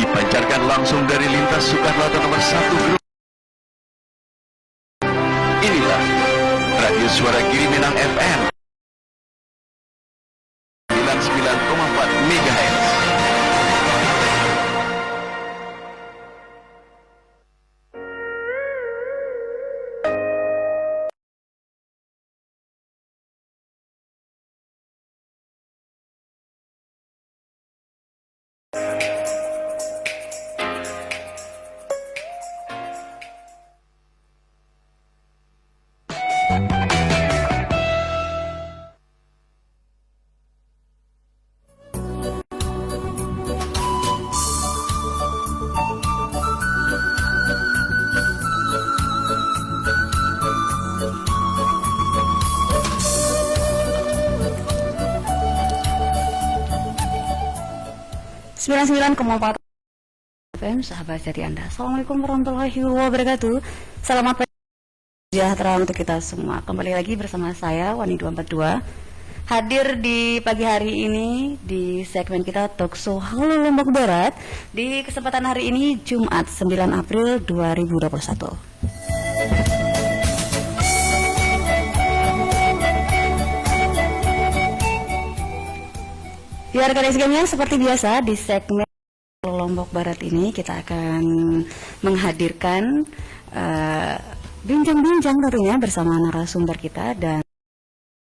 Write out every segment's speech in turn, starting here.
dipancarkan langsung dari lintas Soekarno nomor 1 Grup. Inilah Radio Suara Giri Minang FM 99,4 MHz. Sembilan koma 4 FM, sahabat jadi Anda. Assalamualaikum warahmatullahi wabarakatuh. Selamat pagi sejahtera untuk kita semua. Kembali lagi bersama saya Wani 242. Hadir di pagi hari ini di segmen kita Talkshow Halo Lombok Barat. Di kesempatan hari ini Jumat 9 April 2021. Ya rekan SGM-nya, seperti biasa di segmen Lombok Barat ini kita akan menghadirkan bincang-bincang tentunya bersama narasumber kita. Dan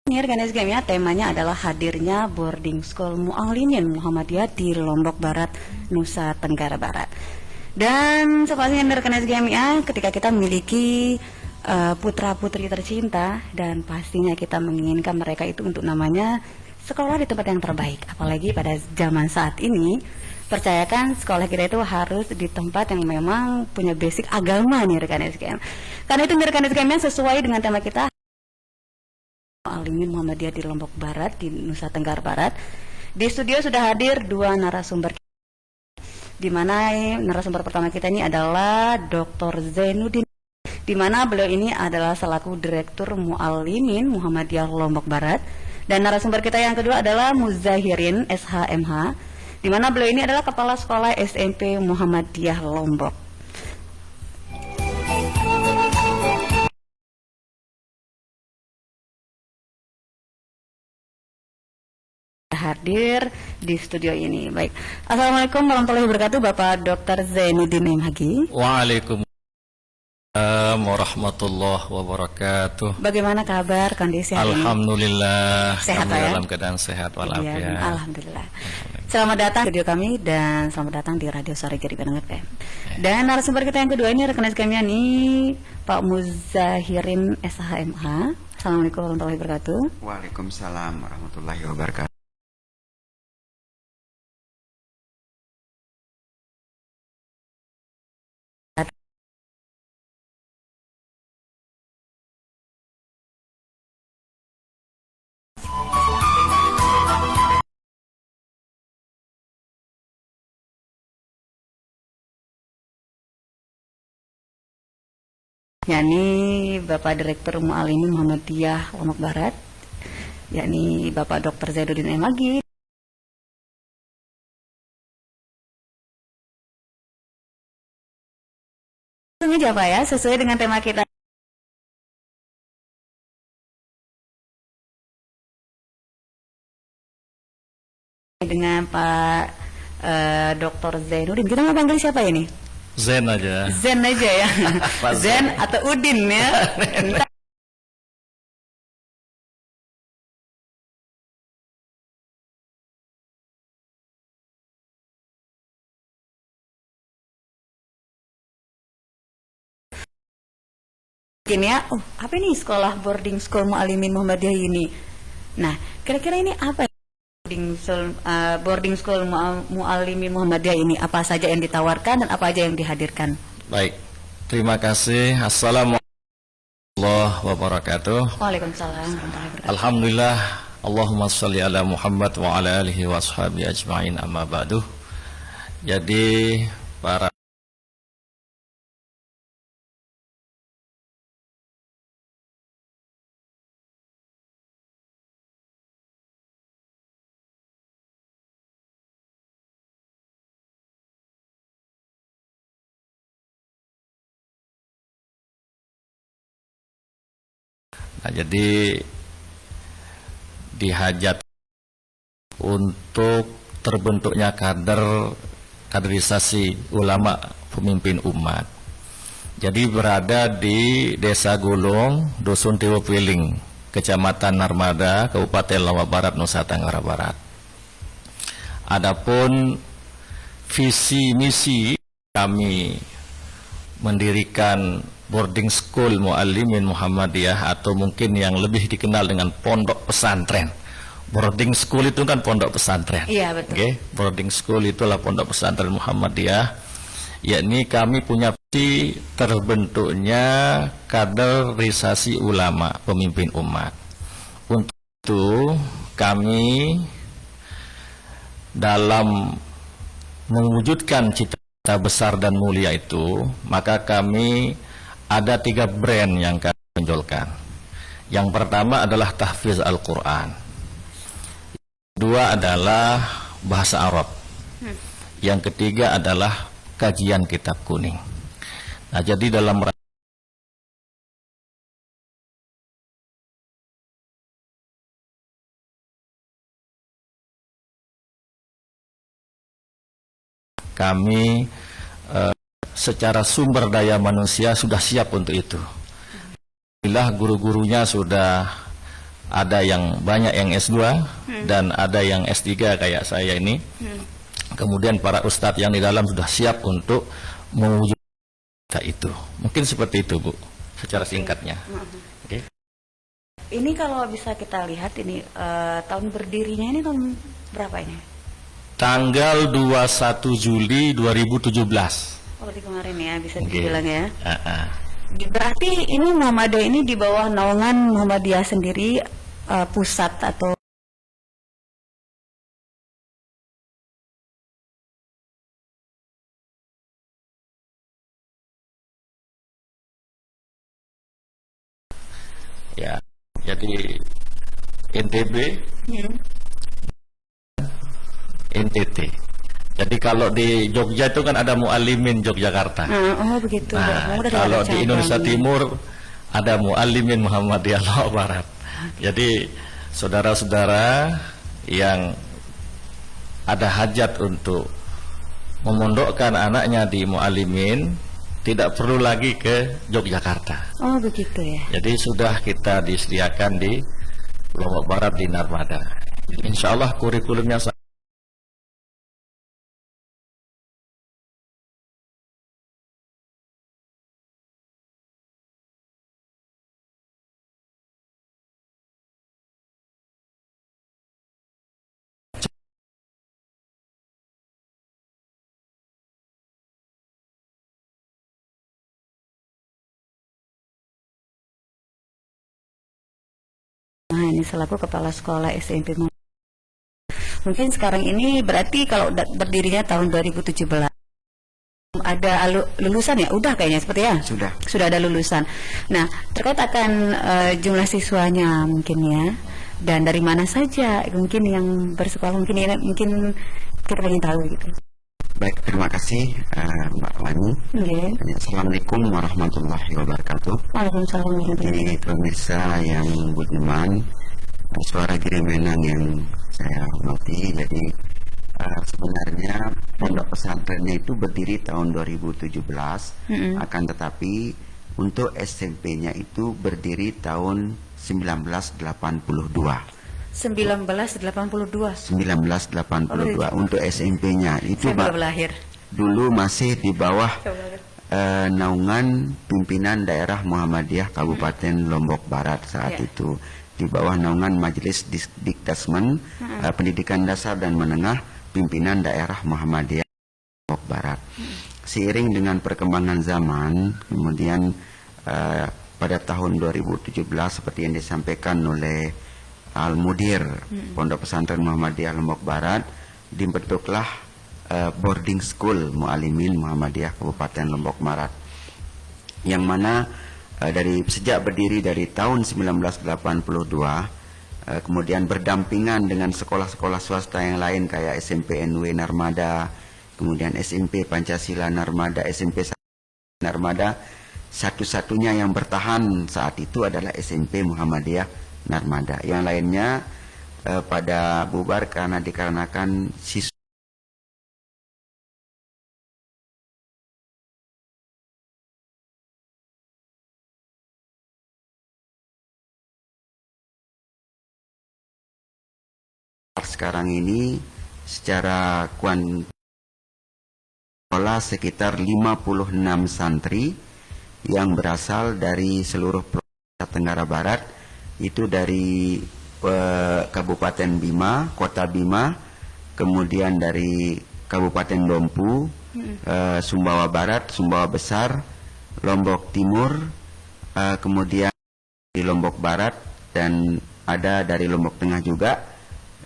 ini rekan SGM-nya, temanya adalah hadirnya boarding school Mu'allimin Muhammadiyah di Lombok Barat, Nusa Tenggara Barat. Dan sepastinya rekan SGM-nya, ketika kita memiliki putra-putri tercinta dan pastinya kita menginginkan mereka itu untuk namanya sekolah di tempat yang terbaik, apalagi pada zaman saat ini. Percayakan sekolah kita itu harus di tempat yang memang punya basic agama nih rekan SKM. Karena itu rekan SKM sesuai dengan tema kita Mu'allimin Muhammadiyah di Lombok Barat, di Nusa Tenggara Barat. Di studio sudah hadir dua narasumber, di mana narasumber pertama kita ini adalah Dr. Zainuddin, di mana beliau ini adalah selaku Direktur Mu'allimin Muhammadiyah Lombok Barat. Dan narasumber kita yang kedua adalah Muzahirin SHMH, di mana beliau ini adalah Kepala Sekolah SMP Muhammadiyah Lombok. Hadir di studio ini. Baik. Assalamualaikum warahmatullahi wabarakatuh, Bapak Dr. Zainuddin MHG. Waalaikumsalam warahmatullahi wabarakatuh. Bagaimana kabar, kondisi hari ini? Alhamdulillah, sehat kami ya? dalam keadaan sehat walafiat. Iya, alhamdulillah. Selamat datang di studio kami dan selamat datang di Radio Suara Giri Minang FM. Dan narasumber kita yang kedua ini rekan kami ini Pak Muzahirin SHMH. Assalamualaikum warahmatullahi wabarakatuh. Waalaikumsalam warahmatullahi wabarakatuh. Yakni Bapak Direktur Mu'allimin Muhammadiyah Lombok Barat, yakni Bapak Dr. Zainuddin MHG. Langsung aja Pak ya, sesuai dengan tema kita. Dengan Pak Dr. Zainuddin, kita mau panggil siapa ini? Zen aja. Zen aja ya. Zen atau Udin ya. Mungkin ya, oh apa ini sekolah boarding school Mu'allimin Muhammadiyah ini? Nah, kira-kira ini apa ya? Boarding school Mu'allimin Muhammadiyah ini, apa saja yang ditawarkan dan apa aja yang dihadirkan? Baik, terima kasih. Assalamualaikum warahmatullahi wabarakatuh. Waalaikumsalam warahmatullahi wabarakatuh. Alhamdulillah, Allahumma sholli ala Muhammad wa ala alihi wa ashabihi ajma'in, amma ba'du. Jadi para Nah, jadi dihajat untuk terbentuknya kaderisasi ulama pemimpin umat. Jadi berada di Desa Gulung, Dusun Tiwopiling, Kecamatan Narmada, Kabupaten Lombok Barat, Nusa Tenggara Barat. Adapun visi misi kami mendirikan boarding school Muallimin Muhammadiyah, atau mungkin yang lebih dikenal dengan pondok pesantren. Boarding school itu kan pondok pesantren. Iya, betul. Okay? Boarding school itulah pondok pesantren Muhammadiyah. Yakni kami punya visi terbentuknya kaderisasi ulama pemimpin umat. Untuk itu kami dalam mewujudkan cita-cita besar dan mulia itu, maka kami ada 3 brand yang kami tonjolkan. Yang pertama adalah tahfiz Al-Quran. Kedua adalah bahasa Arab. Yang ketiga adalah kajian kitab kuning. Nah, jadi dalam kami secara sumber daya manusia sudah siap untuk itu. Alhamdulillah guru-gurunya sudah ada yang banyak yang S2 dan ada yang S3 kayak saya ini. Kemudian para ustadz yang di dalam sudah siap untuk mewujudkan itu. Mungkin seperti itu, Bu, secara singkatnya. Okay. Ini kalau bisa kita lihat ini tahun berdirinya ini tahun berapa ini? Tanggal 21 Juli 2017. Oh, di kemarin ya, bisa dibilang ya. Berarti ini Muhammadiyah ini di bawah naungan Muhammadiyah sendiri, pusat atau ya, jadi NTB, NTT. Jadi kalau di Jogja itu kan ada Muallimin Yogyakarta. Oh begitu. Nah, kalau di Indonesia Timur ada Muallimin Muhammadiyah Lombok Barat. Jadi saudara-saudara yang ada hajat untuk memondokkan anaknya di Muallimin tidak perlu lagi ke Yogyakarta. Oh begitu ya. Jadi sudah kita disediakan di Lombok Barat di Narmada. Insya Allah kurikulumnya ini selaku kepala sekolah SMP. Mungkin sekarang ini berarti kalau berdirinya tahun 2017 ada lulusan ya? Udah kayaknya seperti ya? Sudah ada lulusan. Nah, terkait akan jumlah siswanya mungkin ya, dan dari mana saja mungkin yang bersekolah, mungkin kita ingin tahu gitu. Baik, terima kasih Mbak Wani. Assalamualaikum warahmatullahi wabarakatuh. Waalaikumsalam. Jadi pemirsa yang budiman, suara Girimenang yang saya hormati. Jadi sebenarnya pondok pesantrennya itu berdiri tahun 2017, akan tetapi untuk SMP-nya itu berdiri tahun 1982. 1982 untuk SMP-nya itu dulu masih di bawah naungan pimpinan daerah Muhammadiyah Kabupaten Lombok Barat saat itu, di bawah naungan Majelis Dikdasmen Pendidikan Dasar dan Menengah pimpinan daerah Muhammadiyah Lombok Barat. Seiring dengan perkembangan zaman, kemudian pada tahun 2017 seperti yang disampaikan oleh Al-Mudir Pondok Pesantren Muhammadiyah Lombok Barat, dibentuklah boarding school Muallimin Muhammadiyah Kabupaten Lombok Barat, yang mana dari sejak berdiri dari tahun 1982 kemudian berdampingan dengan sekolah-sekolah swasta yang lain kayak SMP NW Narmada, kemudian SMP Pancasila Narmada, SMP Narmada, satu-satunya yang bertahan saat itu adalah SMP Muhammadiyah Narmada. Yang lainnya pada bubar karena dikarenakan siswa sekarang ini secara sekolah sekitar 56 santri yang berasal dari seluruh Provinsi Tenggara Barat, itu dari Kabupaten Bima, Kota Bima, kemudian dari Kabupaten Dompu, Sumbawa Barat, Sumbawa Besar, Lombok Timur, kemudian di Lombok Barat, dan ada dari Lombok Tengah juga,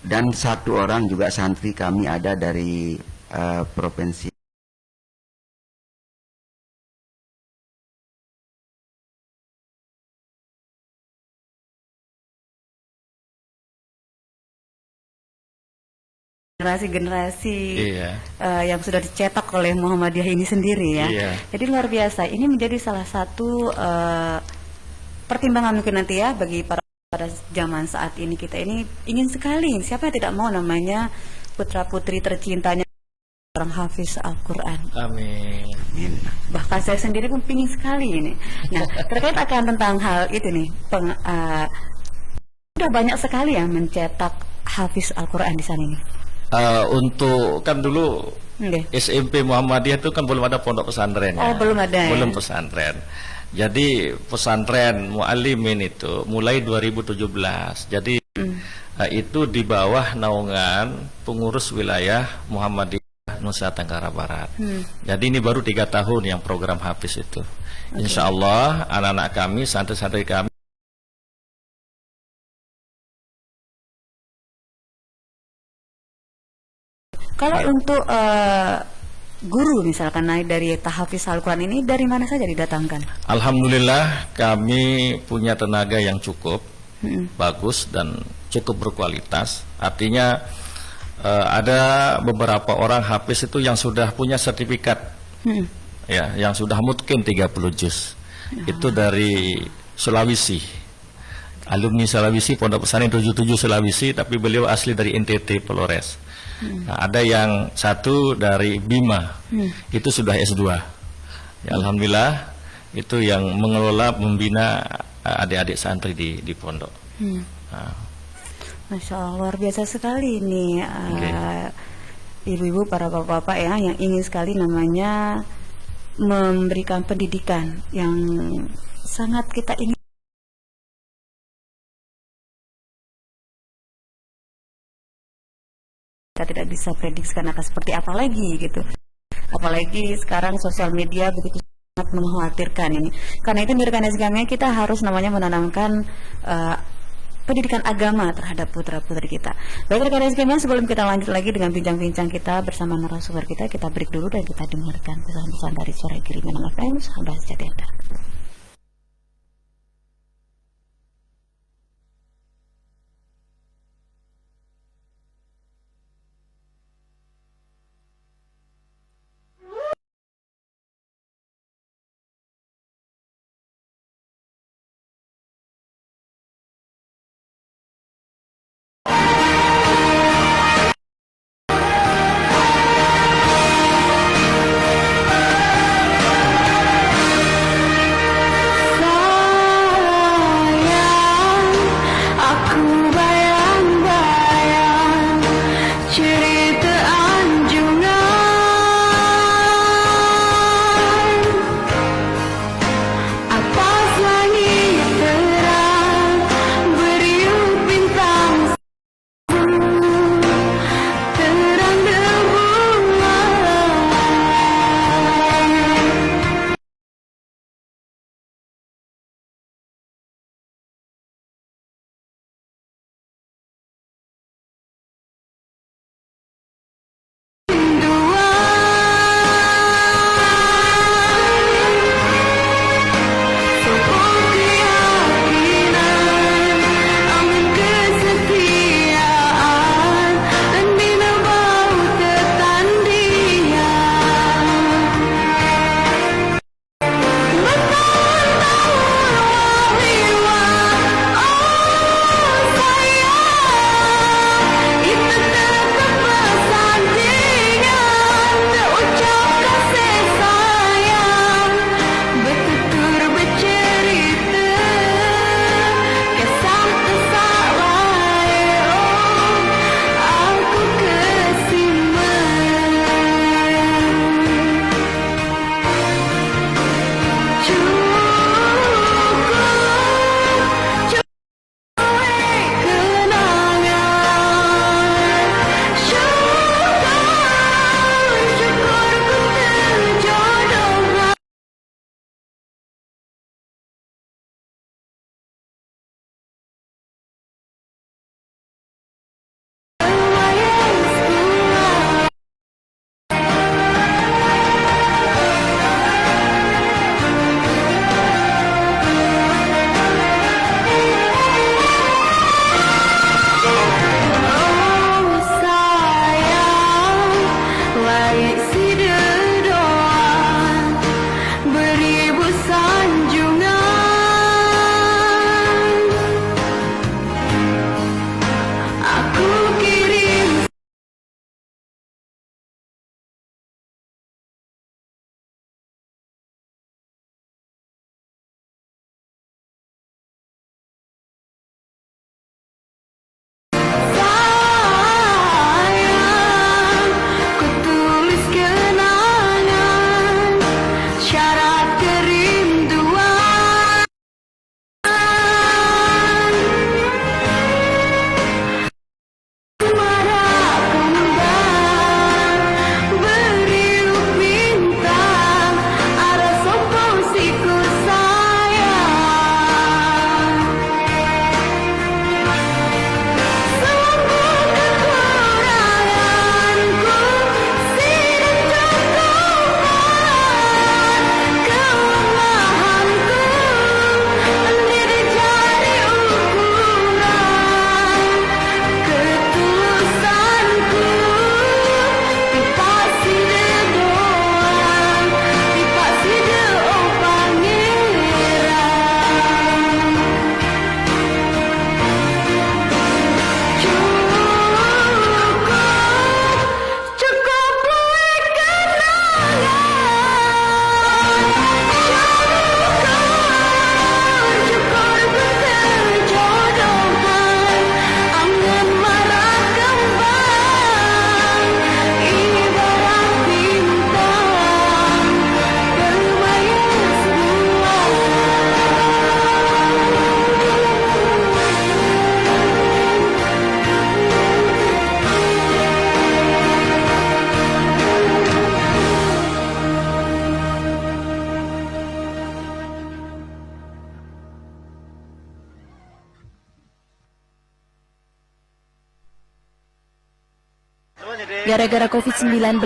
dan satu orang juga santri kami ada dari provinsi. Generasi-generasi Iya. yang sudah dicetak oleh Muhammadiyah ini sendiri ya. Iya. Jadi luar biasa. Ini menjadi salah satu pertimbangan mungkin nanti ya bagi pada zaman saat ini. Kita ini ingin sekali, siapa yang tidak mau namanya putra-putri tercintanya orang hafiz Al-Quran. Amin. Bahkan saya sendiri pun pingin sekali ini. Nah, terkait akan tentang hal itu nih, sudah banyak sekali yang mencetak hafiz Al-Quran di sana ini. Untuk kan dulu Okay. SMP Muhammadiyah itu kan belum ada pondok pesantren. Oh, belum ada ya? Belum pesantren. Jadi pesantren Muallimin itu mulai 2017. Jadi itu di bawah naungan pengurus wilayah Muhammadiyah Nusa Tenggara Barat. Jadi ini baru 3 tahun yang program hafiz itu. Insya Allah anak-anak kami, santri-santri kami Kalau untuk guru misalkan naik dari tahfiz Al-Quran ini dari mana saja didatangkan? Alhamdulillah kami punya tenaga yang cukup bagus dan cukup berkualitas. Artinya ada beberapa orang hafiz itu yang sudah punya sertifikat, ya, yang sudah mungkin 30 juz. Itu dari Sulawesi, alumni Sulawesi, Pondok Pesantren 77 Sulawesi, tapi beliau asli dari NTT Polores. Nah, ada yang satu dari Bima, itu sudah S2. Ya, alhamdulillah itu yang mengelola, membina adik-adik santri di pondok. Nah. Masya Allah, luar biasa sekali ini ibu-ibu, para bapak-bapak ya yang ingin sekali namanya memberikan pendidikan yang sangat kita ingin. Kita tidak bisa prediksikan akan seperti apa lagi gitu. Apalagi sekarang sosial media begitu sangat mengkhawatirkan ini. Karena itu dari kami kita harus namanya menanamkan pendidikan agama terhadap putra-putri kita. Baik rekan sekalian, sebelum kita lanjut lagi dengan bincang-bincang kita bersama narasumber kita break dulu dan kita dengarkan pesan-pesan dari Suara Kiriman FM, sahabat sejati Anda. Gara-gara COVID-19,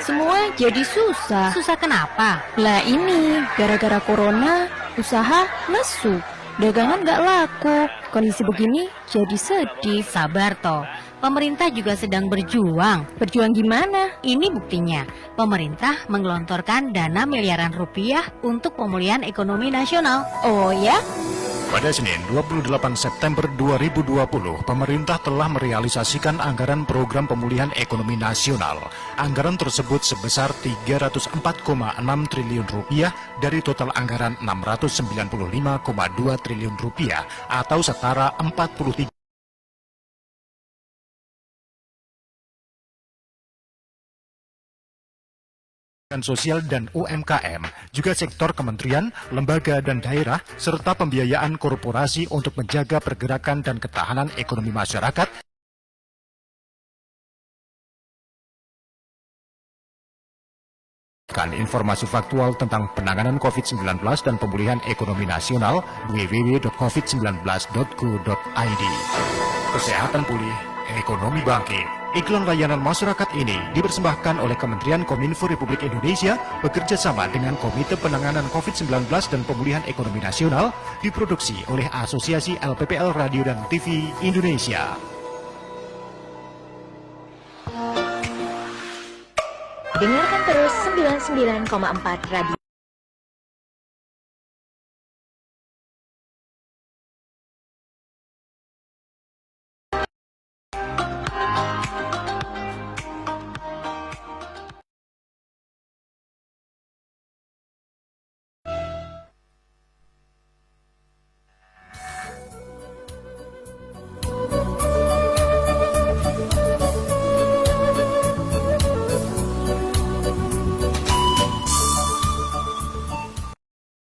semua jadi susah. Susah kenapa? Lah ini, gara-gara corona, usaha lesu. Dagangan nggak laku. Kondisi begini jadi sedih. Sabar toh, pemerintah juga sedang berjuang. Berjuang gimana? Ini buktinya, pemerintah menggelontorkan dana miliaran rupiah untuk pemulihan ekonomi nasional. Oh ya? Pada Senin 28 September 2020, pemerintah telah merealisasikan anggaran program pemulihan ekonomi nasional. Anggaran tersebut sebesar 304,6 triliun rupiah dari total anggaran 695,2 triliun rupiah atau setara 43 sosial dan UMKM, juga sektor kementerian, lembaga dan daerah, serta pembiayaan korporasi untuk menjaga pergerakan dan ketahanan ekonomi masyarakat. Informasi faktual tentang penanganan COVID-19 dan pemulihan ekonomi nasional www.covid19.go.id. Kesehatan pulih, ekonomi bangkit. Iklan layanan masyarakat ini dipersembahkan oleh Kementerian Kominfo Republik Indonesia bekerja sama dengan Komite Penanganan COVID-19 dan Pemulihan Ekonomi Nasional, diproduksi oleh Asosiasi LPPL Radio dan TV Indonesia. Dengarkan terus 99,4 Radio.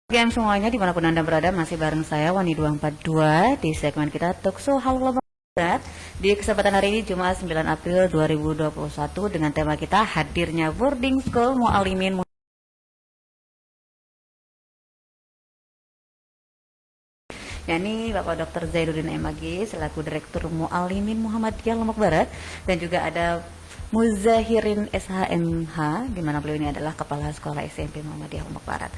Yang semuanya dimanapun Anda berada, masih bareng saya Wani 242 di segmen kita Talkshow Halo Lombok Barat. Di kesempatan hari ini Jumat 9 April 2021 dengan tema kita hadirnya boarding school Muallimin. yakni Bapak Dr. Zainuddin MAG selaku Direktur Muallimin Muhammadiyah Lombok Barat, dan juga ada Muzahirin SHMH, di mana beliau ini adalah Kepala Sekolah SMP Muhammadiyah Lombok Barat.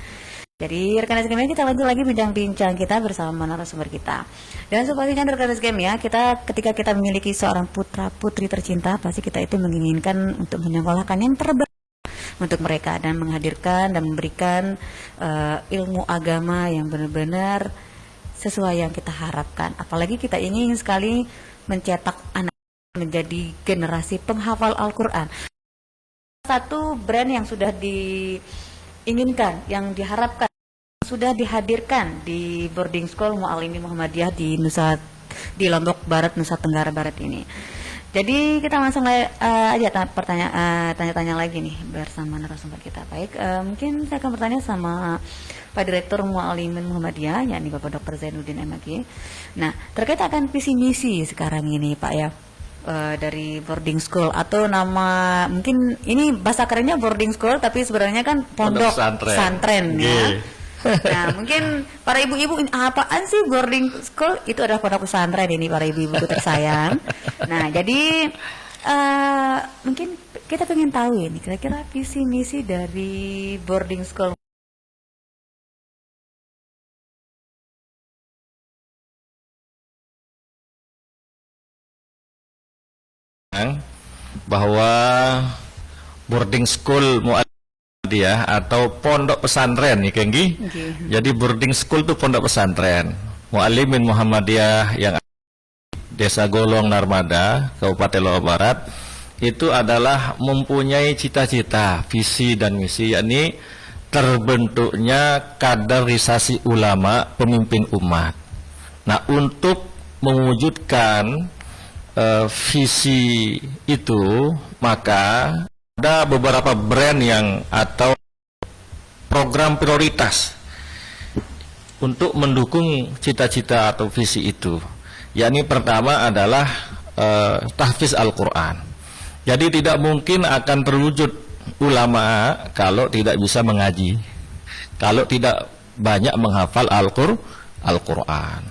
Jadi rekan SGM, kita lanjut lagi bincang-bincang kita bersama narasumber kita. Dan sepertinya rekan SGM ya, ketika kita memiliki seorang putra putri tercinta, pasti kita itu menginginkan untuk menyekolahkan yang terbaik untuk mereka dan menghadirkan dan memberikan ilmu agama yang benar-benar sesuai yang kita harapkan. Apalagi kita ingin sekali mencetak anak menjadi generasi penghafal Al-Quran. Satu brand yang sudah diinginkan, yang diharapkan, sudah dihadirkan di boarding school Muallimin Muhammadiyah di Lombok Barat, Nusa Tenggara Barat ini. Jadi kita langsung aja tanya-tanya lagi nih bersama narasumber kita. Baik, mungkin saya akan bertanya sama Pak Direktur Muallimin Muhammadiyah, yakni Bapak Dr. Zainuddin MAG. Nah, terkait akan visi misi sekarang ini Pak ya, dari boarding school, atau nama mungkin ini bahasa kerennya boarding school, tapi sebenarnya kan pondok pesantren ya. Nah, mungkin para ibu-ibu, apaan sih boarding school? Itu adalah pondok pesantren ini, para ibu-ibu tersayang. Nah, jadi mungkin kita pengen tahu ini kira-kira visi misi dari boarding school. Bahwa boarding school Muhammadiyah atau pondok pesantren nih Kenggi. Jadi boarding school itu pondok pesantren Muallimin Muhammadiyah yang Desa Golong Narmada, Kabupaten Lombok Barat, itu adalah mempunyai cita-cita, visi dan misi, yakni terbentuknya kaderisasi ulama pemimpin umat. Nah, untuk mewujudkan visi itu, maka ada beberapa brand yang atau program prioritas untuk mendukung cita-cita atau visi itu. Yakni pertama adalah tahfiz Al-Quran. Jadi tidak mungkin akan terwujud ulama kalau tidak bisa mengaji, kalau tidak banyak menghafal Al-Quran.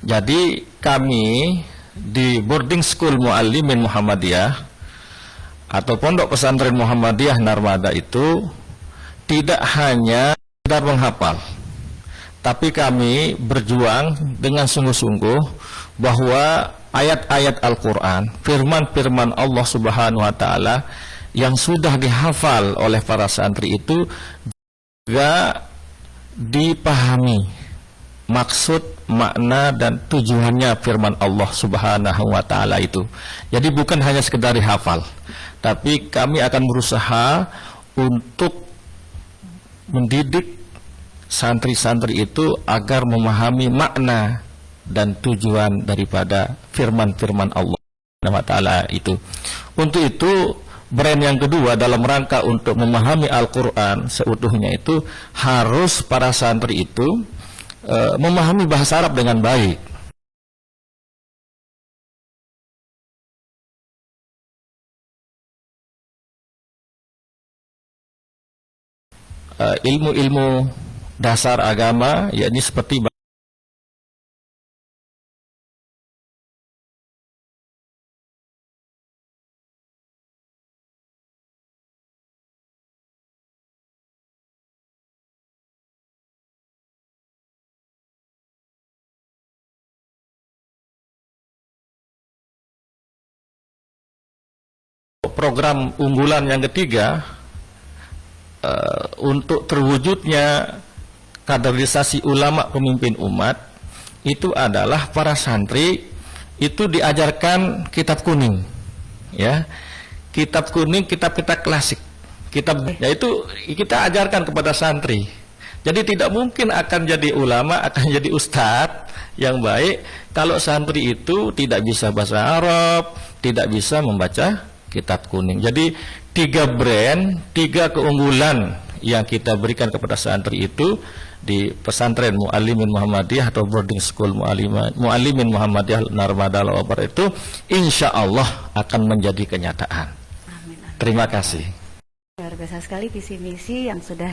Jadi kami di boarding school Muallimin Muhammadiyah atau Pondok Pesantren Muhammadiyah Narmada itu tidak hanya sekedar menghafal, tapi kami berjuang dengan sungguh-sungguh bahwa ayat-ayat Al-Quran, firman-firman Allah Subhanahu wa Ta'ala yang sudah dihafal oleh para santri itu juga dipahami maksud, makna, dan tujuannya firman Allah Subhanahu wa Ta'ala itu. Jadi bukan hanya sekedar dihafal, tapi kami akan berusaha untuk mendidik santri-santri itu agar memahami makna dan tujuan daripada firman-firman Allah Subhanahu wa Ta'ala itu. Untuk itu, brand yang kedua dalam rangka untuk memahami Al-Quran seutuhnya itu harus para santri itu memahami bahasa Arab dengan baik. Ilmu-ilmu dasar agama, yakni seperti program unggulan yang ketiga, untuk terwujudnya kaderisasi ulama pemimpin umat itu adalah para santri itu diajarkan kitab kuning, ya, kitab kuning, kitab-kitab klasik, yaitu kita ajarkan kepada santri. Jadi tidak mungkin akan jadi ulama, akan jadi ustadz yang baik kalau santri itu tidak bisa bahasa Arab, tidak bisa membaca kitab kuning. Jadi 3 brand, 3 keunggulan yang kita berikan kepada santri itu di pesantren Muallimin Muhammadiyah atau boarding school Muallimin Muhammadiyah Narmada Lobar itu insya Allah akan menjadi kenyataan. Amin, amin. Terima kasih. Luar biasa sekali visi misi yang sudah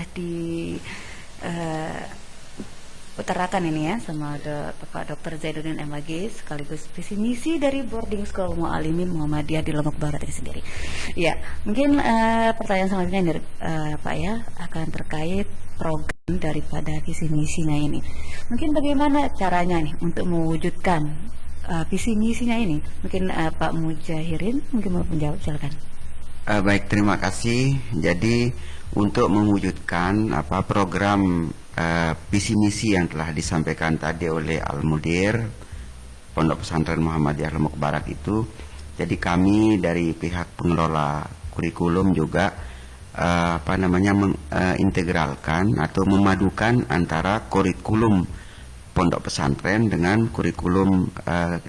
utarakan ini ya sama Bapak Dr. Zaiduddin MAG, sekaligus visi misi dari boarding school Muallimin Muhammadiyah di Lombok Barat ini sendiri. Ya, mungkin pertanyaan selanjutnya dari Pak ya akan terkait program daripada visi misinya ini. Mungkin bagaimana caranya nih untuk mewujudkan visi misinya ini? Mungkin Pak Mujahirin mungkin mau menjawab, silakan. Baik, terima kasih. Jadi untuk mewujudkan program visi misi yang telah disampaikan tadi oleh Al-Mudir Pondok Pesantren Muhammadiyah Lombok Barat itu, jadi kami dari pihak pengelola kurikulum juga mengintegralkan atau memadukan antara kurikulum pondok pesantren dengan kurikulum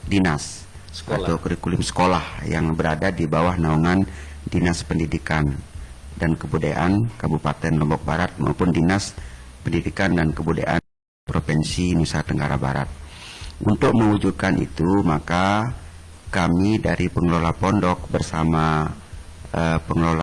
dinas atau kurikulum sekolah yang berada di bawah naungan Dinas Pendidikan dan Kebudayaan Kabupaten Lombok Barat maupun Dinas Pendidikan dan Kebudayaan Provinsi Nusa Tenggara Barat. Untuk mewujudkan itu, maka kami dari pengelola pondok bersama pengelola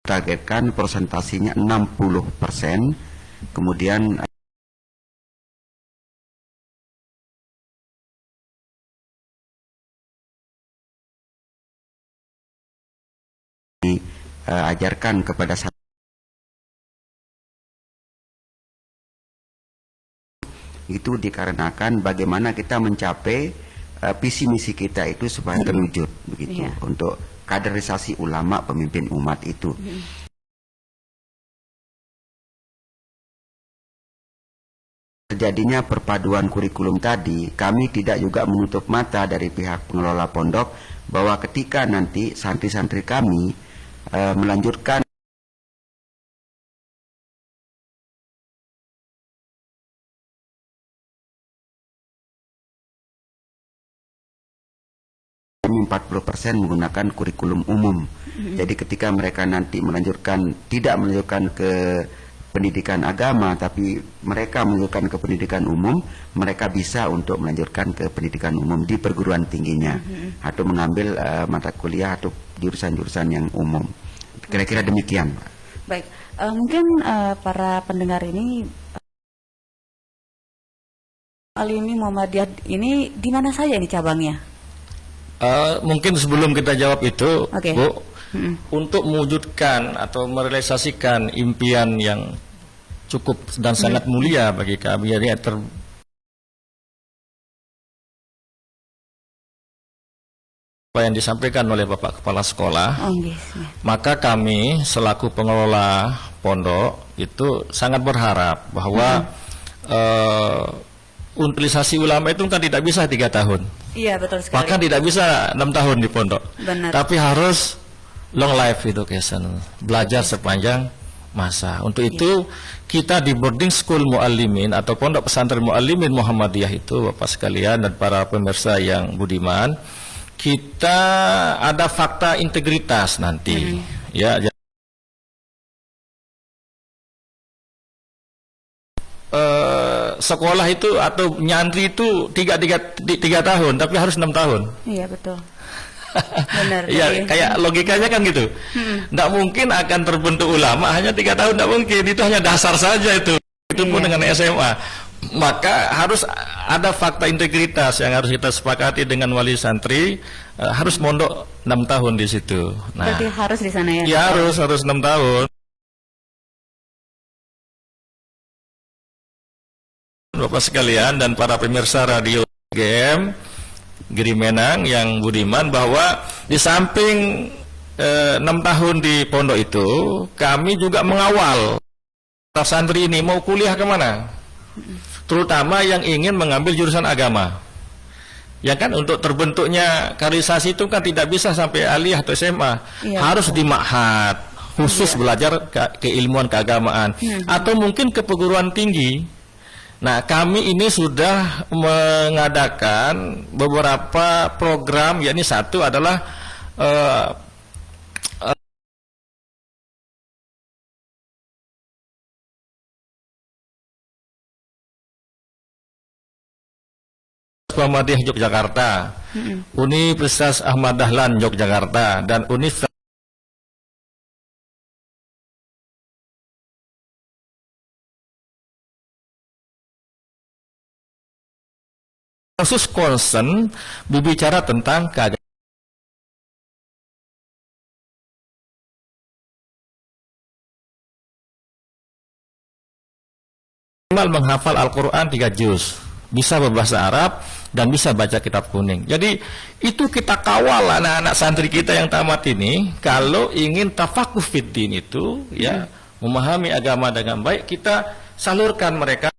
targetkan persentasinya 60%, kemudian ajarkan kepada itu dikarenakan bagaimana kita mencapai visi misi kita itu supaya terwujud begitu, untuk kaderisasi ulama pemimpin umat itu. Terjadinya perpaduan kurikulum tadi, kami tidak juga menutup mata dari pihak pengelola pondok bahwa ketika nanti santri-santri kami melanjutkan kami 40% menggunakan kurikulum umum. Jadi ketika mereka nanti tidak melanjutkan ke pendidikan agama, tapi mereka melanjutkan ke pendidikan umum, mereka bisa untuk melanjutkan ke pendidikan umum di perguruan tingginya atau mengambil mata kuliah atau jurusan-jurusan yang umum. Kira-kira demikian. Baik, mungkin para pendengar ini Al-Limin Muhammadiyah ini di mana saja ini cabangnya? Mungkin sebelum kita jawab itu, Oke. Bu, untuk mewujudkan atau merealisasikan impian yang cukup dan sangat mulia bagi kami, jadi apa yang disampaikan oleh Bapak Kepala Sekolah, maka kami selaku pengelola pondok itu sangat berharap bahwa utilisasi ulama itu kan tidak bisa 3 tahun. Iya, betul sekali. Bahkan tidak bisa 6 tahun di pondok. Benar. Tapi harus long life education, belajar sepanjang masa. Untuk itu kita di boarding school Muallimin atau pondok pesantren Muallimin Muhammadiyah itu, Bapak sekalian dan para pemirsa yang budiman, kita ada fakta integritas nanti. Ya. Sekolah itu atau nyantri itu 3 tahun, tapi harus 6 tahun. Iya, betul. Benar. Iya, kayak logikanya kan gitu. Tidak mungkin akan terbentuk ulama hanya 3 tahun, tidak mungkin. Itu hanya dasar saja itu. Itu pun dengan SMA. Maka harus ada fakta integritas yang harus kita sepakati dengan wali santri. Harus mondok 6 tahun di situ. Nah, berarti harus di sana ya? Ya harus 6 tahun. Bapak sekalian dan para pemirsa radio GM Giri Menang yang budiman, bahwa di samping 6 tahun di pondok itu, kami juga mengawal para santri ini mau kuliah kemana, terutama yang ingin mengambil jurusan agama. Ya kan, untuk terbentuknya kaderisasi itu kan tidak bisa sampai aliyah atau SMA, harus di ma'had khusus belajar keilmuan keagamaan, atau mungkin ke perguruan tinggi. Nah, kami ini sudah mengadakan beberapa program, yakni satu adalah Muhammadiyah Yogyakarta, Universitas Ahmad Dahlan Yogyakarta, dan Universitas khusus concern berbicara tentang keagamaan. Menghafal Al-Quran 3 juz, bisa berbahasa Arab dan bisa baca kitab kuning. Jadi itu kita kawal anak-anak santri kita yang tamat ini, kalau ingin tafakuh fiddin itu, ya, memahami agama dengan baik, kita salurkan mereka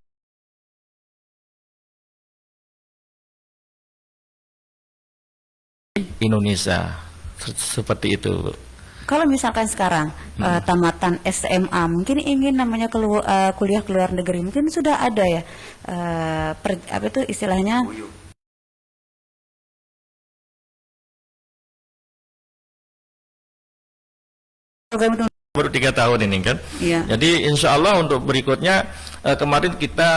Indonesia, seperti itu. Kalau misalkan sekarang tamatan SMA mungkin ingin namanya kuliah ke luar negeri, mungkin sudah ada ya apa itu istilahnya program itu baru 3 tahun ini kan. Iya. Jadi insya Allah untuk berikutnya kemarin kita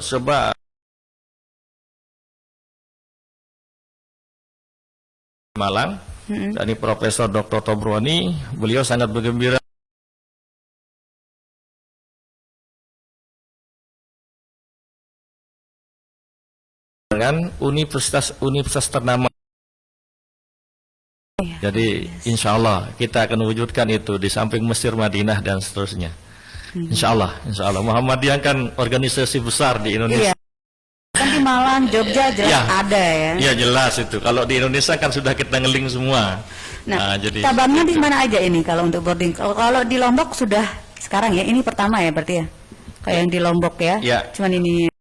coba Malang, dari Profesor Dr. Tobroni, beliau sangat bergembira dengan universitas ternama. Jadi insya Allah kita akan wujudkan itu di samping Mesir, Madinah dan seterusnya. Insya Allah Muhammadiyah kan organisasi besar di Indonesia. Iya. Kan di Malang, Jogja jelas ada ya. Iya jelas itu. Kalau di Indonesia kan sudah kita ngeling semua. Nah, jadi cabangnya di mana aja ini kalau untuk boarding? Kalau di Lombok sudah sekarang ya, ini pertama ya berarti ya. Kayak yang di Lombok ya. Iya. Cuman ini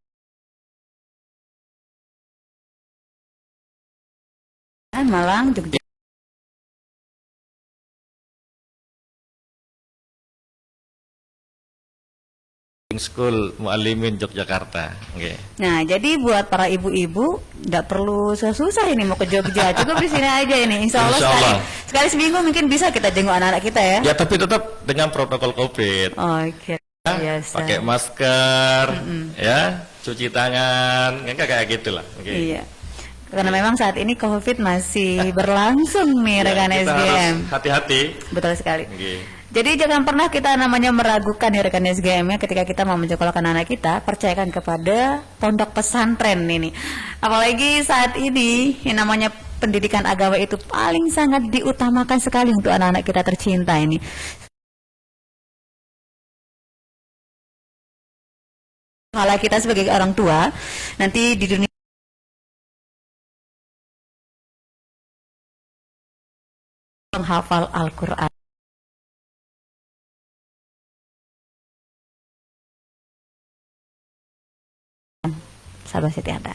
Malang, Jogja. School Muallimin Yogyakarta. Okay. Nah, jadi buat para ibu-ibu tidak perlu susah-susah ini mau ke Jogja, cukup di sini aja ini. Insya Allah, sekali seminggu mungkin bisa kita jenguk anak-anak kita ya. Ya, tapi tetap dengan protokol COVID. Oke. Pakai masker, ya, cuci tangan, kayak gitulah. Okay. Iya. Karena memang saat ini COVID masih berlangsung nih rekan SGM. Hati-hati. Betul sekali. Okay. Jadi jangan pernah kita namanya meragukan ya rekan SGM ya ketika kita mau menyekolahkan anak kita, percayakan kepada pondok pesantren ini. Apalagi saat ini yang namanya pendidikan agama itu paling sangat diutamakan sekali untuk anak-anak kita tercinta ini. Kalau kita sebagai orang tua nanti di dunia menghafal Al-Quran. Sahabat Siti Anda.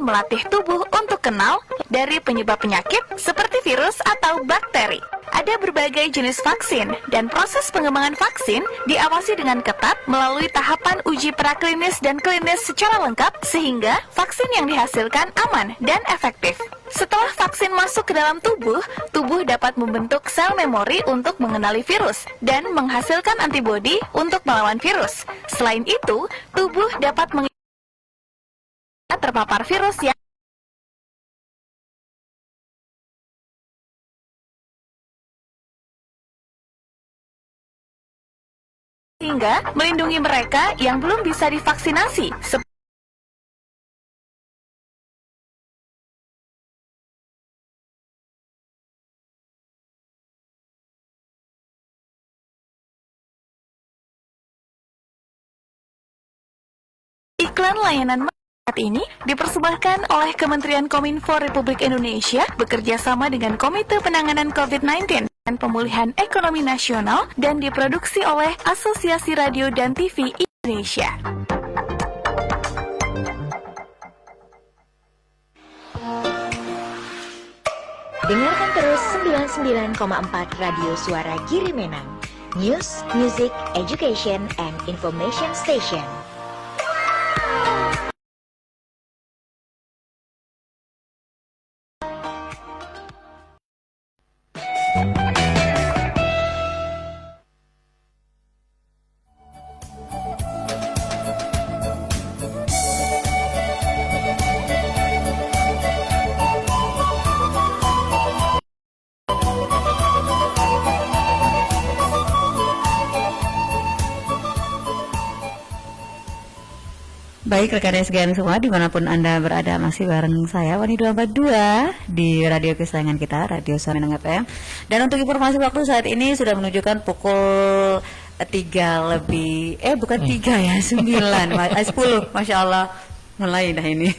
melatih tubuh untuk kenal dari penyebab penyakit seperti virus atau bakteri. Ada berbagai jenis vaksin dan proses pengembangan vaksin diawasi dengan ketat melalui tahapan uji praklinis dan klinis secara lengkap sehingga vaksin yang dihasilkan aman dan efektif. Setelah vaksin masuk ke dalam tubuh, tubuh dapat membentuk sel memori untuk mengenali virus dan menghasilkan antibodi untuk melawan virus. Selain itu, tubuh dapat terpapar virus yang sehingga melindungi mereka yang belum bisa divaksinasi. Iklan layanan saat ini dipersembahkan oleh Kementerian Kominfo Republik Indonesia bekerja sama dengan Komite Penanganan COVID-19 dan Pemulihan Ekonomi Nasional dan diproduksi oleh Asosiasi Radio dan TV Indonesia. Dengarkan terus 99,4 Radio Suara Girimenang. News, music, education, and information station. Baik rekan SGM semua dimanapun Anda berada, masih bareng saya Wani 242 di radio kesayangan kita, Radio Suara Minang FM. Dan untuk informasi waktu saat ini sudah menunjukkan pukul 3 lebih, bukan 3 ya, 9, 10, Masya Allah, mulai dah ini.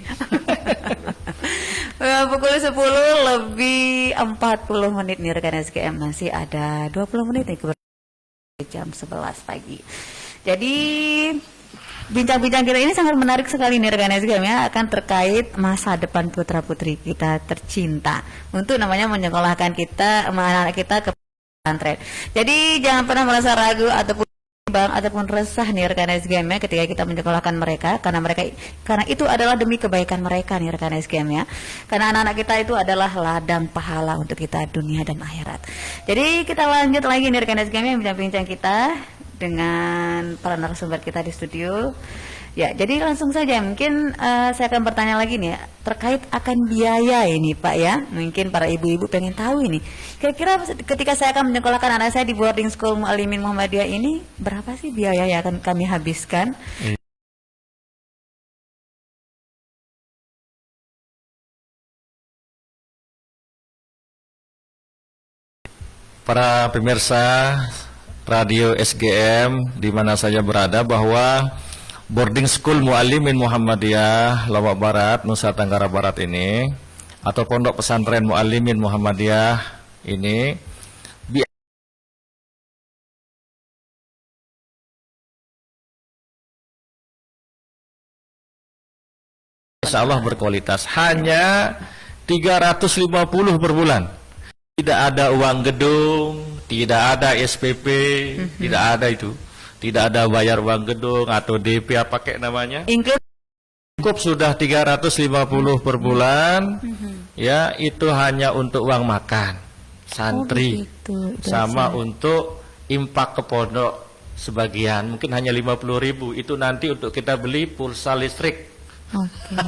Pukul 10 lebih 40 menit nih rekan SGM, masih ada 20 menit nih ke jam 11 pagi. Jadi bincang-bincang kita ini sangat menarik sekali nih rekan SGM ya, akan terkait masa depan putra-putri kita tercinta untuk namanya menyekolahkan kita, anak-anak kita ke pesantren. Jadi jangan pernah merasa ragu ataupun bimbang ataupun resah nih rekan SGM ya ketika kita menyekolahkan mereka, karena itu adalah demi kebaikan mereka nih rekan SGM ya. Karena anak-anak kita itu adalah ladang pahala untuk kita dunia dan akhirat. Jadi kita lanjut lagi nih rekan SGM ya, bincang-bincang kita dengan para narasumber kita di studio. Ya, jadi langsung saja mungkin saya akan bertanya lagi nih ya, terkait akan biaya ini Pak ya. Mungkin para ibu-ibu pengen tahu ini. Kira-kira ketika saya akan menyekolahkan anak saya di boarding school Mu'allimin Muhammadiyah ini, berapa sih biaya yang akan kami habiskan? Para pemirsa Radio SGM di mana saja berada, bahwa boarding school Mu'allimin Muhammadiyah Lombok Barat, Nusa Tenggara Barat ini, atau pondok pesantren Mu'allimin Muhammadiyah ini insya Allah berkualitas, hanya 350 per bulan. Tidak ada uang gedung, tidak ada SPP, tidak ada itu. Tidak ada bayar uang gedung atau DP apa kayak namanya. Cukup sudah 350 per bulan. Ya, itu hanya untuk uang makan santri. Sama untuk impak ke pondok sebagian, mungkin hanya 50.000. Itu nanti untuk kita beli pulsa listrik. Oke.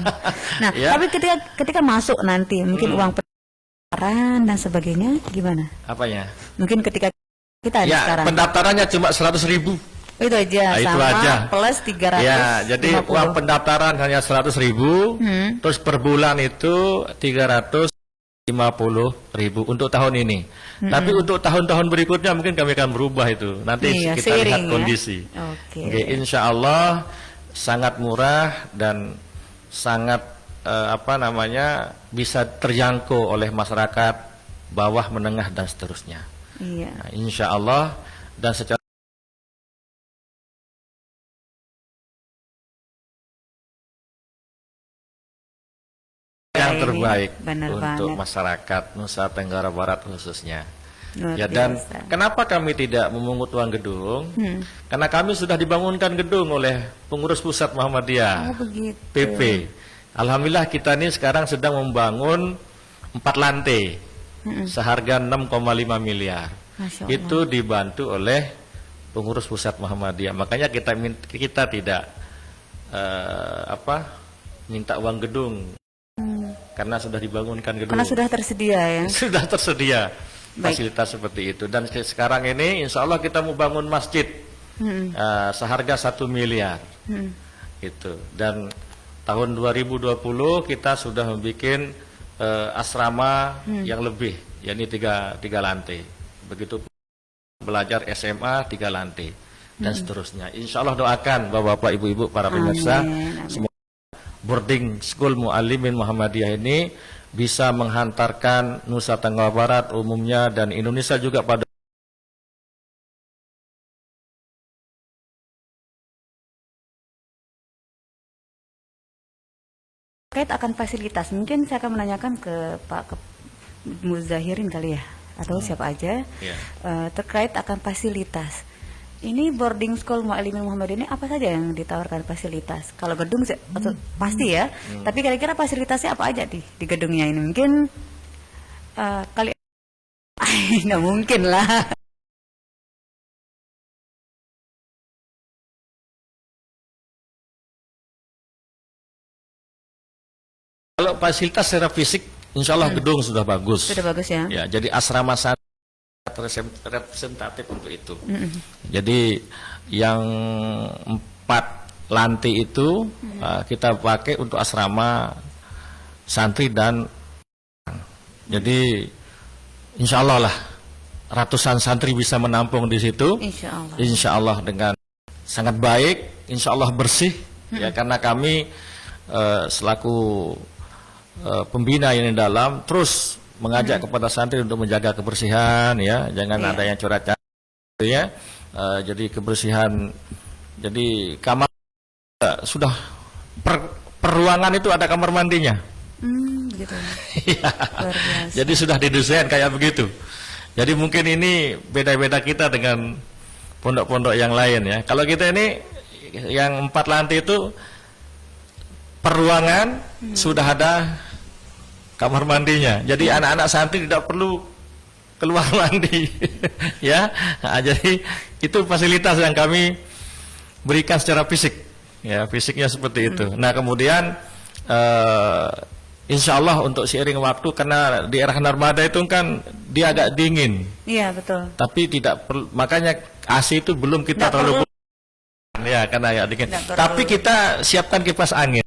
Nah, ya. Tapi ketika masuk nanti mungkin uang pendaftaran dan sebagainya gimana? Apanya? Mungkin ketika kita ya, sekarang pendaftarannya cuma 100.000. Itu aja, nah, sama itu aja. Plus 300. Ya, jadi uang pendaftaran hanya 100.000, terus per bulan itu 350.000 untuk tahun ini. Tapi untuk tahun-tahun berikutnya mungkin kami akan berubah itu. Nanti kita lihat kondisi. Oke, insya Allah sangat murah dan sangat bisa terjangkau oleh masyarakat bawah, menengah dan seterusnya. Iya. Nah, insya Allah dan secara baik benar untuk banget. masyarakat Nusa Tenggara Barat khususnya. Luar Ya, dan biasa. kenapa kami tidak memungut uang gedung? Karena kami sudah dibangunkan gedung oleh pengurus pusat Muhammadiyah, Oh, begitu. PP. Alhamdulillah kita ini sekarang sedang membangun 4 lantai seharga 6,5 miliar. Masya Allah. Itu dibantu oleh pengurus pusat Muhammadiyah. Makanya kita tidak minta uang gedung karena sudah dibangunkan gedung. Karena sudah tersedia ya. Sudah tersedia Baik. fasilitas seperti itu. Dan sekarang ini insya Allah kita mau bangun masjid seharga 1 miliar. Itu. Dan tahun 2020 kita sudah membuat asrama yang lebih, yakni tiga lantai. Begitu belajar SMA 3 lantai dan seterusnya. Insya Allah doakan Bapak-bapak, Ibu-ibu, para pemirsa, semoga boarding school Muallimin Muhammadiyah ini bisa menghantarkan Nusa Tenggara Barat umumnya dan Indonesia juga pada Terkait akan fasilitas, mungkin saya akan menanyakan ke Pak Muzahirin kali ya, atau siapa aja, terkait akan fasilitas. Ini boarding school Muallimin Muhammadiyah ini apa saja yang ditawarkan fasilitas? Kalau gedung pasti ya, tapi kira-kira fasilitasnya apa aja di gedungnya ini? Mungkin kali nggak mungkin lah. kalau fasilitas secara fisik, insya Allah gedung sudah bagus. Sudah bagus ya. Ya, jadi asrama santri representatif untuk itu. Jadi yang 4 lantai itu kita pakai untuk asrama santri dan jadi insya Allah lah ratusan santri bisa menampung di situ. Insya Allah dengan sangat baik, insya Allah bersih. Ya, karena kami selaku pembina yang di dalam terus mengajak kepada santri untuk menjaga kebersihan, ya, jangan ada yang coret-coret, ya. Jadi kebersihan, jadi kamar sudah per ruangan itu ada kamar mandinya. Gitu. Ya. Jadi sudah didesain kayak begitu. Jadi mungkin ini beda-beda kita dengan pondok-pondok yang lain, ya. Kalau kita ini yang 4 lantai itu per ruangan sudah ada kamar mandinya. Jadi anak-anak santri tidak perlu keluar mandi. Ya. Nah, jadi itu fasilitas yang kami berikan secara fisik. Ya, fisiknya seperti itu. Nah, kemudian insya Allah untuk seiring waktu, karena di era Narmada itu kan dia agak dingin. Iya, betul. Tapi tidak perlu, makanya AC itu belum kita terlalu ya, karena ya dingin. Tapi kita siapkan kipas angin.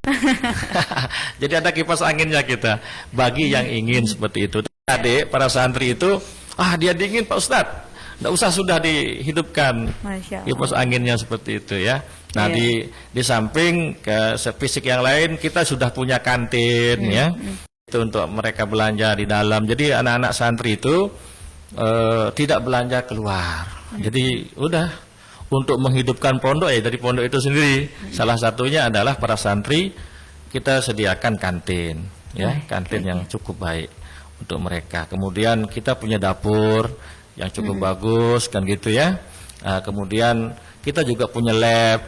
Jadi ada kipas anginnya kita bagi yang ingin seperti itu. Adik para santri itu, dia dingin Pak Ustadz, nggak usah, sudah dihidupkan kipas anginnya seperti itu, ya. Nah, di samping ke fisik yang lain kita sudah punya kantin, ya. Itu untuk mereka belanja di dalam. Jadi anak-anak santri itu tidak belanja keluar. Jadi udah untuk menghidupkan pondok, ya dari pondok itu sendiri. Salah satunya adalah para santri kita sediakan kantin, ya, kantin yang cukup baik untuk mereka. Kemudian kita punya dapur yang cukup bagus, kan gitu, ya. Kemudian kita juga punya lab,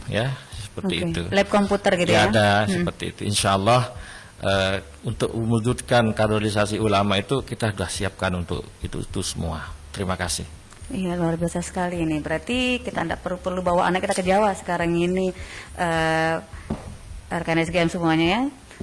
ya, seperti itu. Lab komputer gitu, ya. Ada seperti itu. Insya Allah untuk mewujudkan kaderisasi ulama itu kita sudah siapkan untuk itu semua. Terima kasih. Iya, luar biasa sekali ini. Berarti kita tidak perlu bawa anak kita ke Jawa sekarang ini, rekan SGM semuanya, ya.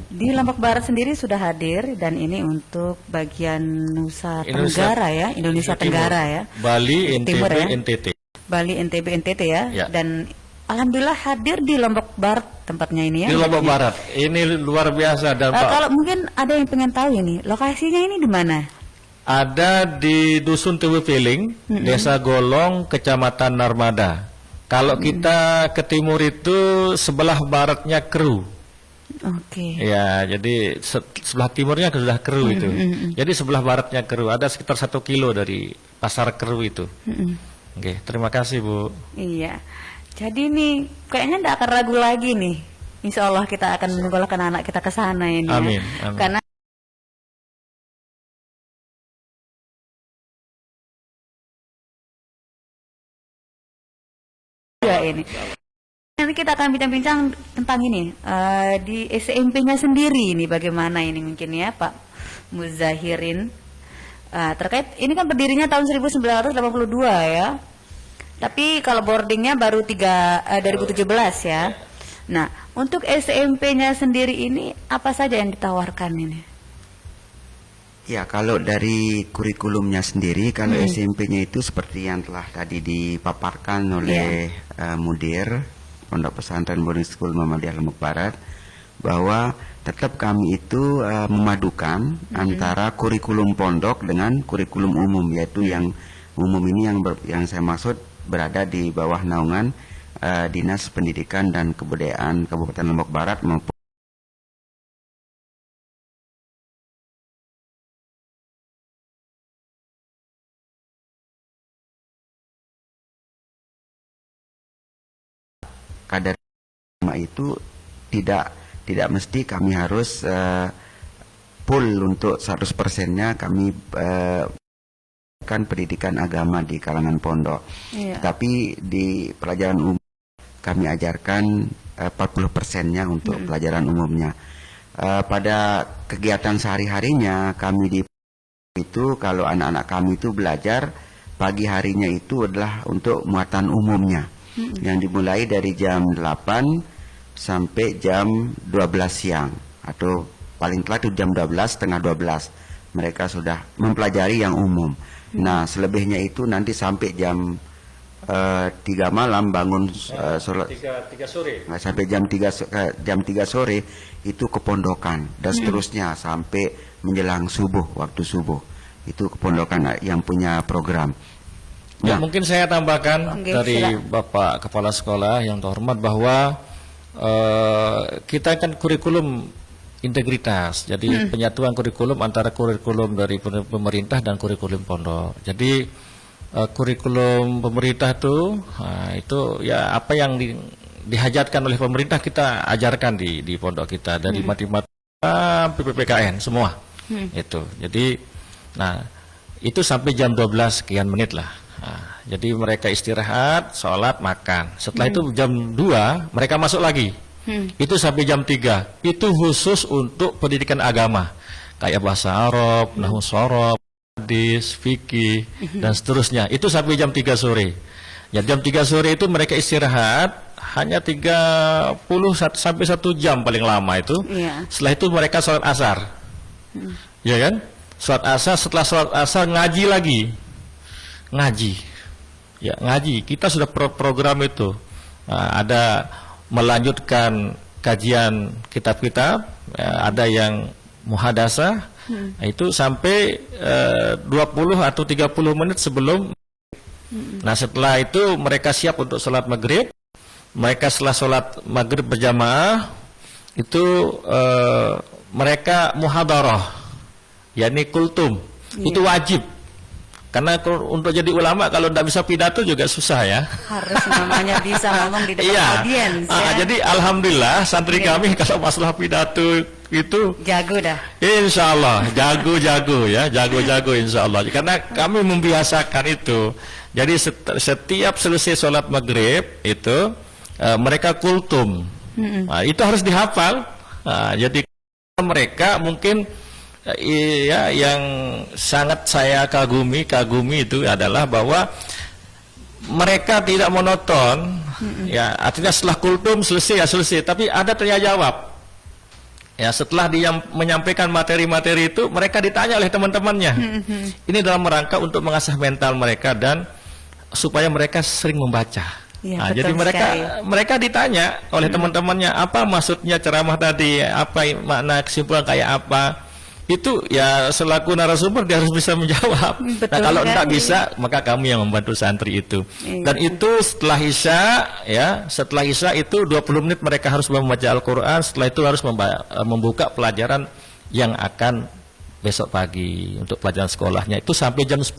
Di Lombok Barat sendiri sudah hadir, dan ini untuk bagian Nusa Tenggara, ya, Indonesia Tenggara, ya. Bali, NTB, Timur, ya. NTT. Bali, NTB, NTT, ya. Dan alhamdulillah hadir di Lombok Barat tempatnya ini, ya. Di Lombok Barat. Ini luar biasa. Dan kalau mungkin ada yang pengen tahu ini, lokasinya ini di mana? Ada di Dusun Tewe Piling, Desa Golong, Kecamatan Narmada. Kalau kita ke timur itu sebelah baratnya Keru. Oke. Ya, jadi sebelah timurnya sudah Keru itu. Jadi sebelah baratnya Keru. Ada sekitar 1 kilo dari pasar Keru itu. Oke, terima kasih, Bu. Iya. Jadi nih kayaknya tidak akan ragu lagi nih. Insya Allah kita akan menyekolahkan anak kita ke sana ini. Amin. Ya. Karena ini. Nanti kita akan bincang-bincang tentang ini di SMP-nya sendiri ini bagaimana ini mungkin ya Pak Muzahirin terkait ini kan berdirinya tahun 1982 ya. Tapi kalau boardingnya baru 2017 ya. Nah, untuk SMP-nya sendiri ini apa saja yang ditawarkan ini? Ya, kalau dari kurikulumnya sendiri, kalau SMP-nya itu seperti yang telah tadi dipaparkan oleh Mudir Pondok Pesantren Boarding School Muhammadiyah Lombok Barat, bahwa tetap kami itu memadukan antara kurikulum pondok dengan kurikulum umum, yaitu yang umum ini yang saya maksud berada di bawah naungan Dinas Pendidikan dan Kebudayaan Kabupaten Lombok Barat maupun kadar itu tidak mesti kami harus full untuk 100%-nya kami kan pendidikan agama di kalangan pondok. Tapi di pelajaran umum kami ajarkan 40%-nya untuk pelajaran umumnya. Pada kegiatan sehari-harinya kami di itu kalau anak-anak kami itu belajar pagi harinya itu adalah untuk muatan umumnya. Yang dimulai dari jam 8 sampai jam 12 siang atau paling telat itu jam 12, setengah 12 mereka sudah mempelajari yang umum. Nah, selebihnya itu nanti sampai jam 3 malam bangun sholat 3 sore. Nah, sampai jam 3 sore itu kepondokan dan seterusnya sampai menjelang subuh, waktu subuh. Itu kepondokan yang punya program. Ya, mungkin saya tambahkan dari Bapak Kepala Sekolah yang terhormat bahwa kita kan kurikulum integritas. Jadi penyatuan kurikulum antara kurikulum dari pemerintah dan kurikulum pondok. Jadi kurikulum pemerintah itu ya apa yang dihajatkan oleh pemerintah kita ajarkan di pondok kita dari matematika PPKN semua. Itu. Jadi itu sampai jam 12 sekian menit lah. Jadi mereka istirahat, sholat, makan. Setelah itu jam 2 mereka masuk lagi. Itu sampai jam 3. Itu khusus untuk pendidikan agama, kayak bahasa Arab, nahwu shorof, hadis, fikih dan seterusnya. Itu sampai jam 3 sore. Ya, jam 3 sore itu mereka istirahat hanya 30 sampai 1 jam paling lama itu. Setelah itu mereka sholat asar. Ya kan? Sholat asar, setelah sholat asar ngaji lagi. Ngaji. Kita sudah program itu. Ada melanjutkan kajian kitab-kitab, ada yang muhadasah, itu sampai 20 atau 30 menit sebelum. Nah, setelah itu mereka siap untuk sholat maghrib. Mereka setelah sholat maghrib berjamaah itu mereka muhadarah, yakni kultum. Itu wajib. Karena untuk jadi ulama kalau tidak bisa pidato juga susah ya. Harus namanya bisa ngomong di depan audiens ya. Jadi alhamdulillah santri kami kalau masalah pidato itu jago dah. Insya Allah jago ya, jago insya Allah. Karena kami membiasakan itu. Jadi setiap selesai sholat maghrib itu mereka kultum. Itu harus dihafal. Jadi mereka mungkin yang sangat saya kagumi itu adalah bahwa mereka tidak monoton. Ya, artinya setelah kultum selesai, tapi ada tanya jawab. Ya, setelah dia menyampaikan materi-materi itu, mereka ditanya oleh teman-temannya. Ini dalam rangka untuk mengasah mental mereka dan supaya mereka sering membaca. Ya, jadi mereka ditanya oleh teman-temannya, apa maksudnya ceramah tadi, apa makna kesimpulan kayak apa. Itu ya selaku narasumber dia harus bisa menjawab. Nah, kalau tidak bisa maka kami yang membantu santri itu. Dan itu setelah Isya itu 20 menit mereka harus membaca Al-Quran. Setelah itu harus membuka pelajaran yang akan besok pagi untuk pelajaran sekolahnya. Itu sampai jam 10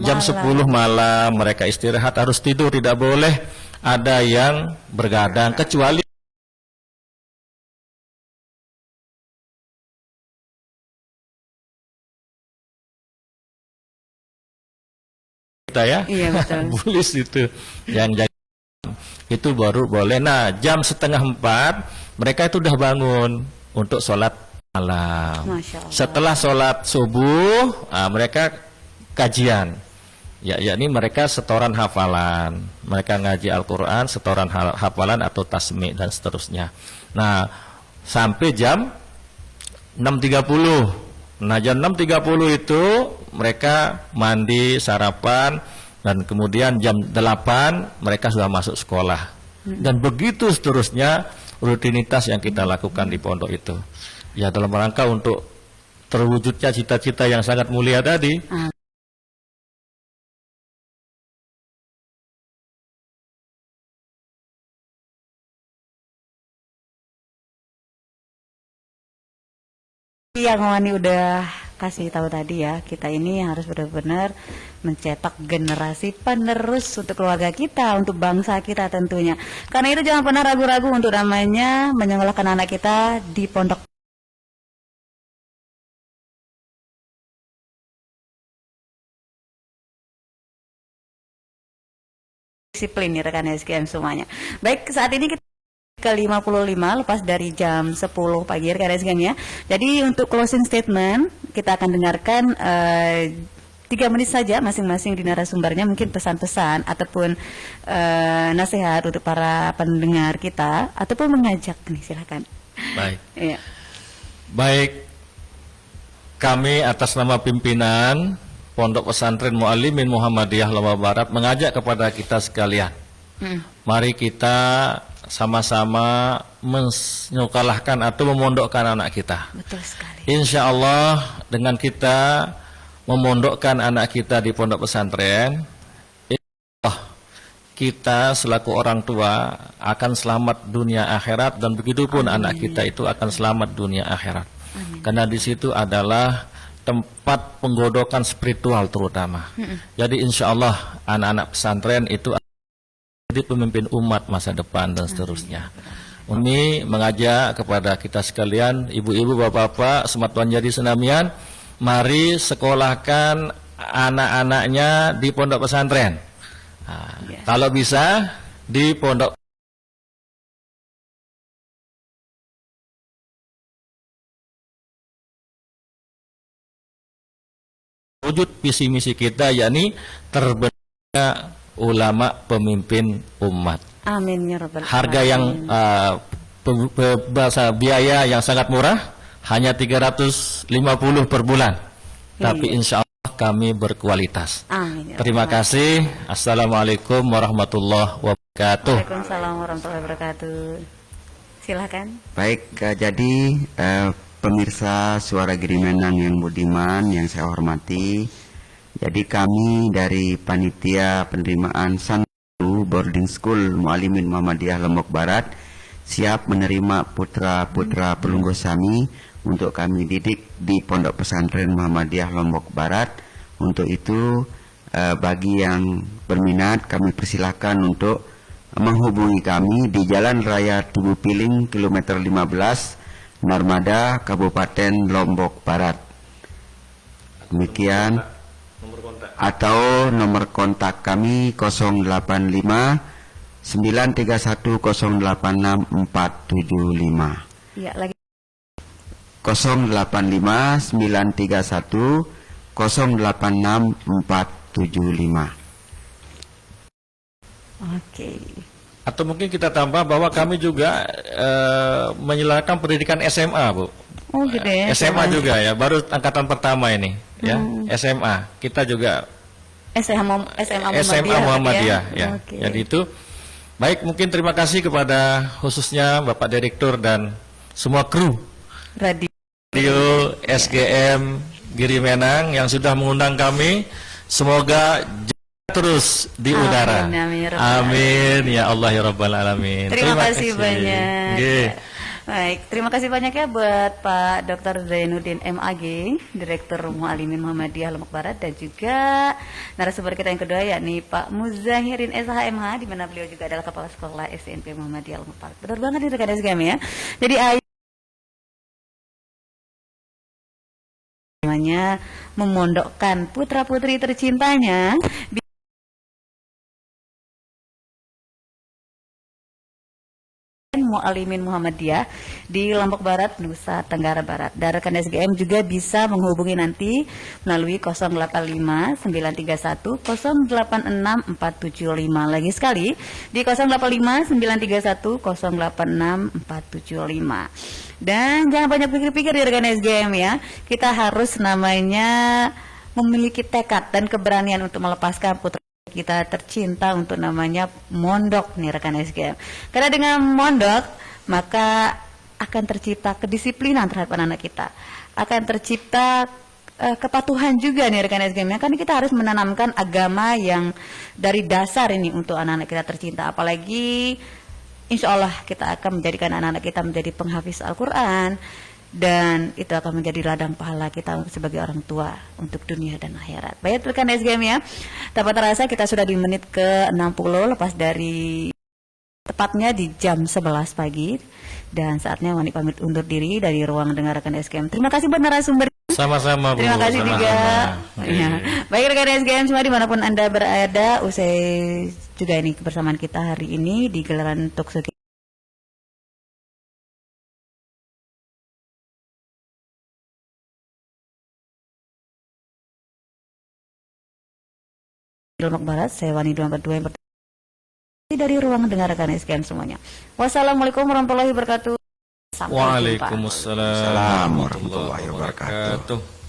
jam 10 malam mereka istirahat, harus tidur, tidak boleh ada yang bergadang kecuali kita ya. Iya, betul. Bulis itu yang jaga. itu baru boleh. Nah, jam 3:30 mereka itu udah bangun untuk sholat malam. Masya Allah. Setelah sholat subuh, mereka kajian. Yakni mereka setoran hafalan. Mereka ngaji Al-Quran, setoran hafalan atau tasmi dan seterusnya. Nah, sampai jam 6.30. Nah, jam 6.30 itu mereka mandi, sarapan, dan kemudian jam 8 mereka sudah masuk sekolah. Dan begitu seterusnya rutinitas yang kita lakukan di pondok itu. Ya, dalam rangka untuk terwujudnya cita-cita yang sangat mulia tadi. Yang Wani udah kasih tahu tadi ya, kita ini harus benar-benar mencetak generasi penerus untuk keluarga kita, untuk bangsa kita tentunya. Karena itu jangan pernah ragu-ragu untuk namanya menyekolahkan anak kita di pondok disiplin ya rekan SGM semuanya. Baik, saat ini kita ke 55 lepas dari jam 10 pagi rekan SGM ya. Jadi untuk closing statement kita akan dengarkan 3 menit saja masing-masing di narasumbernya, mungkin pesan-pesan ataupun nasihat untuk para pendengar kita ataupun mengajak nih, silakan. Baik. Iya. Baik, kami atas nama pimpinan Pondok Pesantren Muallimin Muhammadiyah Lombok Barat mengajak kepada kita sekalian. Mari kita sama-sama menyekolahkan atau memondokkan anak kita. Betul sekali. Insya Allah dengan kita memondokkan anak kita di pondok pesantren, insya Allah kita selaku orang tua akan selamat dunia akhirat, dan begitupun anak kita itu akan selamat dunia akhirat. Karena di situ adalah tempat penggodokan spiritual terutama. Jadi insya Allah anak-anak pesantren itu jadi pemimpin umat masa depan dan seterusnya. Umi mengajak kepada kita sekalian, ibu-ibu, bapak-bapak, sematuan jadi senamian, mari sekolahkan anak-anaknya di pondok pesantren. Nah, kalau bisa di pondok wujud visi misi kita, yakni terbentuknya ulama pemimpin umat. Amin ya rabbal alamin. Harga yang biaya yang sangat murah, hanya 350 per bulan. Tapi insya Allah kami berkualitas. Amin. Terima kasih. Assalamualaikum warahmatullahi wabarakatuh. Waalaikumsalam warahmatullahi wabarakatuh. Silakan. Baik, jadi pemirsa Suara Girimenang yang budiman, yang saya hormati. Jadi kami dari Panitia Penerimaan Santri Boarding School Muallimin Muhammadiyah Lombok Barat siap menerima putra-putra pelunggu Sami untuk kami didik di Pondok Pesantren Muhammadiyah Lombok Barat. Untuk itu bagi yang berminat kami persilahkan untuk menghubungi kami di Jalan Raya Tugu Piling kilometer 15 Narmada Kabupaten Lombok Barat. Demikian. Atau nomor kontak kami 085 931 086 475. Iya, lagi 085 931 086 475. Oke. Atau mungkin kita tambah bahwa kami juga menyelenggarakan pendidikan SMA, Bu. Oh gitu ya. SMA juga ya, baru angkatan pertama ini ya. SMA kita juga SMA Muhammadiyah ya. Okay. Jadi itu baik, mungkin terima kasih kepada khususnya Bapak Direktur dan semua kru Radio SGM Girimenang yang sudah mengundang kami. Semoga terus di udara. Amin ya Allah ya Rabbal Alamin. Terima kasih banyak. Baik, terima kasih banyak ya buat Pak Dr. Zainuddin MAG, Direktur Muallimin Muhammadiyah Lombok Barat, dan juga narasumber kita yang kedua yakni Pak Muzahirin SHMH, di mana beliau juga adalah Kepala Sekolah SMP Muhammadiyah Lombok Barat. Benar banget nih rekan SGM ya. Jadi namanya memondokkan putra-putri tercintanya Mu'alimin Muhammadiyah di Lombok Barat, Nusa Tenggara Barat. Dan rekan SGM juga bisa menghubungi nanti melalui 085 931 086 475. Lagi sekali di 085 931 086 475. Dan jangan banyak pikir-pikir di rekan SGM ya. Kita harus namanya memiliki tekad dan keberanian untuk melepaskan putra kita tercinta untuk namanya mondok nih rekan SGM. Karena dengan mondok maka akan tercipta kedisiplinan terhadap anak-anak kita, akan tercipta kepatuhan juga nih rekan SGM. Karena kita harus menanamkan agama yang dari dasar ini untuk anak-anak kita tercinta. Apalagi insya Allah kita akan menjadikan anak-anak kita menjadi penghafiz Al-Quran. Dan itu akan menjadi ladang pahala kita sebagai orang tua untuk dunia dan akhirat. Baik rekan SGM ya, tanpa terasa kita sudah di menit ke-60 lepas dari tepatnya di jam 11 pagi. Dan saatnya Wani pamit undur diri dari ruang dengar rekan SGM. Terima kasih buat narasumber. Sama-sama Bu. Terima kasih juga. Ya. Baik rekan SGM semua dimanapun Anda berada, usai juga ini kebersamaan kita hari ini di gelaran Talkshow Lombok Barat, saya Wani 242 yang dari ruang dengar rekan SGM semuanya. Wassalamualaikum warahmatullahi wabarakatuh. Sampai jumpa. Waalaikumsalam warahmatullahi wabarakatuh.